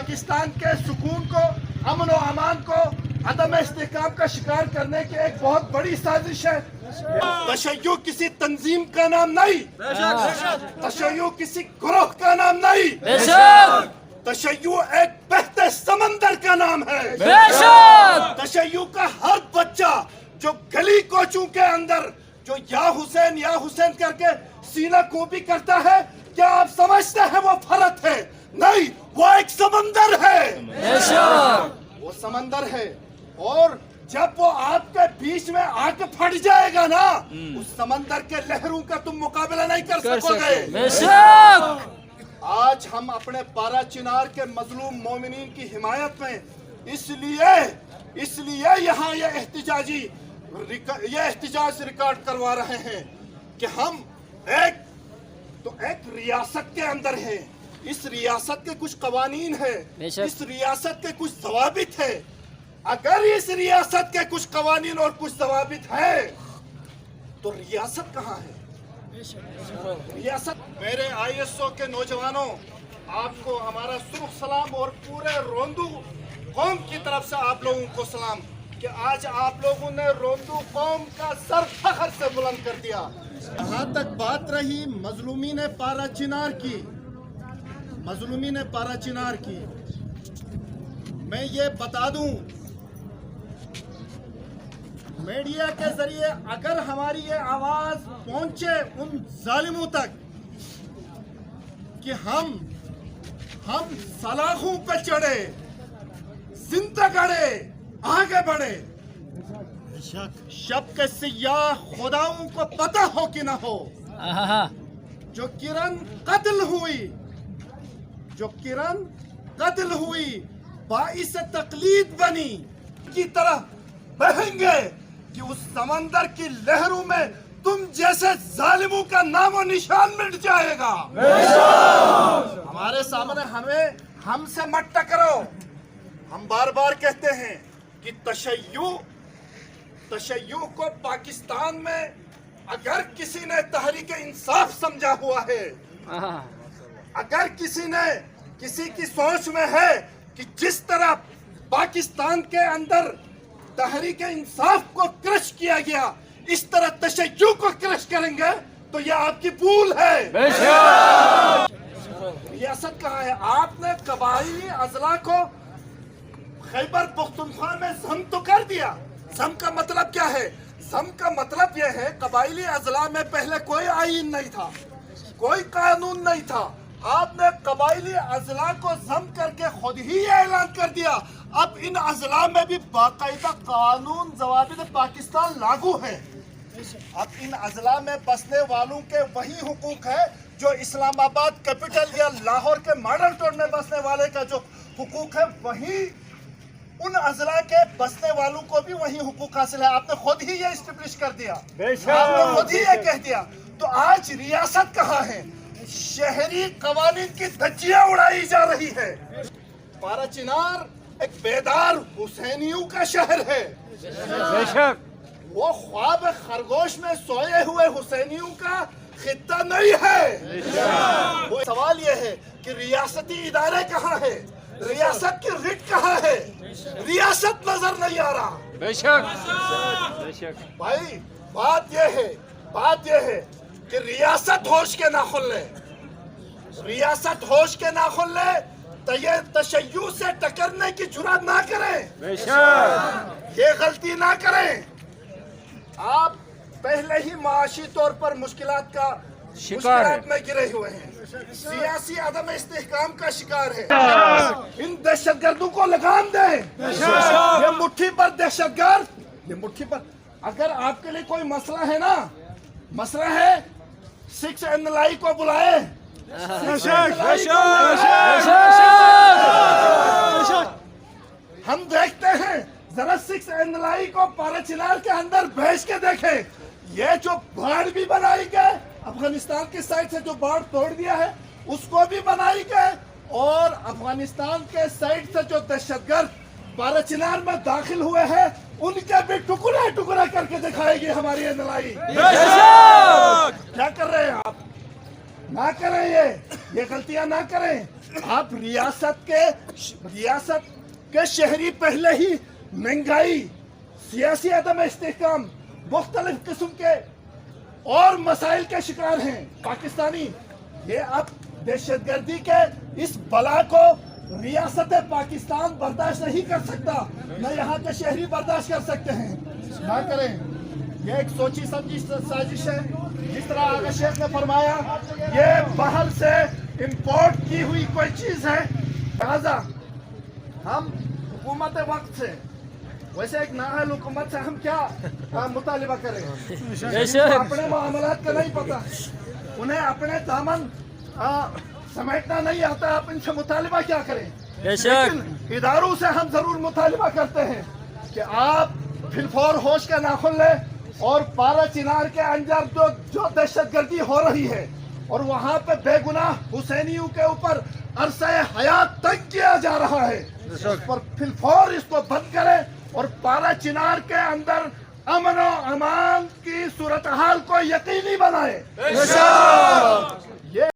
पाकिस्तान के सुकून को, अमन और अमान को अदम इस्तेहकाम का शिकार करने की एक बहुत बड़ी साजिश है। तशय्युद किसी तंजीम का नाम नहीं, तशय्युद किसी ग्रोह का नाम नहीं, तशय्युद एक बहते समंदर का नाम है। तशय्युद का हर बच्चा जो गली कोचों के अंदर जो या हुसैन करके सीना कोबी करता है, क्या आप समझते हैं वो फर्क है? नहीं, वो एक समंदर है, वो समंदर है। और जब वो आपके बीच में आके फट जाएगा ना, उस समंदर के लहरों का तुम मुकाबला नहीं कर सकोगे। आज हम अपने पारा चिनार के मजलूम मोमिनीन की हिमायत में इसलिए यहाँ ये एहतिजाज रिकॉर्ड करवा रहे हैं कि हम एक रियासत के अंदर हैं। इस रियासत के कुछ कवानीन है, इस रियासत के कुछ ज़वाबित है। अगर इस रियासत के कुछ कवानीन और कुछ ज़वाबित है तो रियासत कहाँ है? रियासत। मेरे ISO के नौजवानों, आपको हमारा सुरुख सलाम और पूरे रोंदू कौम की तरफ से आप लोगों को सलाम कि आज आप लोगों ने रोंदू कौम का सर फख्र से बुलंद कर दिया। यहाँ तक बात रही मजलूमीन पारा चिनार की, मैं ये बता दूं मीडिया के जरिए अगर हमारी ये आवाज पहुंचे उन जालिमों तक कि हम सलाखों पे चढ़े, जिंदा गड़े, आगे बढ़े, शब के सियाह खुदाओं को पता हो कि ना हो, जो किरण कत्ल हुई बाइस तकलीद बनी की तरह बहेंगे कि उस समंदर की लहरों में तुम जैसे जालिमों का नामो निशान मिट जाएगा। हमारे सामने हमसे मत टकरो। हम बार बार कहते हैं कि तशय्युद को पाकिस्तान में अगर किसी ने तहरीक इंसाफ समझा हुआ है, अगर किसी की सोच में है कि जिस तरह पाकिस्तान के अंदर तहरीक इंसाफ को क्रश किया गया, इस तरह तशय्युद को क्रश करेंगे तो यह आपकी भूल है। रियासत कहाँ है? आपने कबाइली अजला को खैबर पख्तूनख्वा में ज़म तो कर दिया। ज़म का मतलब क्या है? ज़म का मतलब यह है कबाइली अजला में पहले कोई आईन नहीं था, कोई कानून नहीं था। आपने कबाइली अजला को ज़म करके खुद ही ऐलान कर दिया। अब इन अजला में भी बाकायदा कानून ज़वाबित पाकिस्तान लागू है। अब इन अजला में बसने वालों के वही हुकूक है जो इस्लामाबाद कैपिटल या लाहौर के मॉडल टाउन में बसने वाले का जो हुकूक है, वही उन अजला के बसने वालों को भी वही हुकूक हासिल है। आपने खुद ही ये एस्टेब्लिश कर दिया, आपने खुद ही ये कह दिया। तो आज रियासत कहाँ है? शहरी कवानीन की धज्जियां उड़ाई जा रही है। पारा चिनार एक बेदार हुसैनियों का शहर है। वो ख्वाब खरगोश में सोए हुए हुसैनियों का खित्ता नहीं है। वो सवाल ये है कि रियासती इदारे कहाँ है? रियासत की रिट कहाँ है? रियासत नजर नहीं आ रहा। बेशक भाई, बात यह है कि रियासत होश के ना खुले, रियासत होश के ना खुले तो ये तशय्युद से टकरने की जुर्रत ना करें, ये गलती ना करें। आप पहले ही माशी तौर पर मुश्किलात में गिरे हुए हैं, सियासी अदम इस्तेहकाम का शिकार है। इन दहशतगर्दों को लगाम दें। ये मुट्ठी पर दहशतगर्द, ये मुट्ठी पर। अगर आपके लिए कोई मसला है ना, मसला है 6 NLI को बुलाए। हम देखते हैं, जरा 6 NLI को पारा चिनार के अंदर भेज के देखें। ये जो बाढ़ भी बनाई गए, अफगानिस्तान की साइड से जो बाढ़ तोड़ दिया है उसको भी बनाई गए, और अफगानिस्तान के साइड से जो दहशतगर्द पारा चिनार में दाखिल हुए हैं उनके भी टुकड़ा करके दिखाएगी हमारी NLI। क्या कर रहे हैं आप? ना करें ये गलतियां ना करें। आप रियासत के शहरी पहले ही महंगाई, सियासी अदम इस्तेहकाम, मुख्तलिफ किस्म के और मसाइल के शिकार हैं पाकिस्तानी। ये अब दहशतगर्दी के इस बला को रियासत पाकिस्तान बर्दाश्त नहीं कर सकता, न यहाँ के शहरी बर्दाश्त कर सकते हैं। ना करें, ये एक सोची समझी साजिश है। जिस तरह आगा शेख ने फरमाया, ये बाहर से इंपोर्ट की हुई कोई चीज है। लिहाजा हम हुकूमत वक्त से, वैसे एक नाअहल हुकूमत से हम क्या मुतालिबा करें? अपने मामलात का नहीं पता, उन्हें अपने दामन समेटना नहीं आता, आप इनसे मुतालिबा क्या करें? लेकिन इदारों से हम जरूर मुतालिबा करते हैं कि आप फिलफौर होश का नाखुन लें और पारा चिनार के अंदर जो दहशतगर्दी हो रही है और वहाँ पे बेगुनाह हुसैनियों के ऊपर अरसे हयात तंग किया जा रहा है, पर फिलफौर इसको बंद करें और पारा चिनार के अंदर अमन और अमान की सूरत हाल को यकीनी बनाए।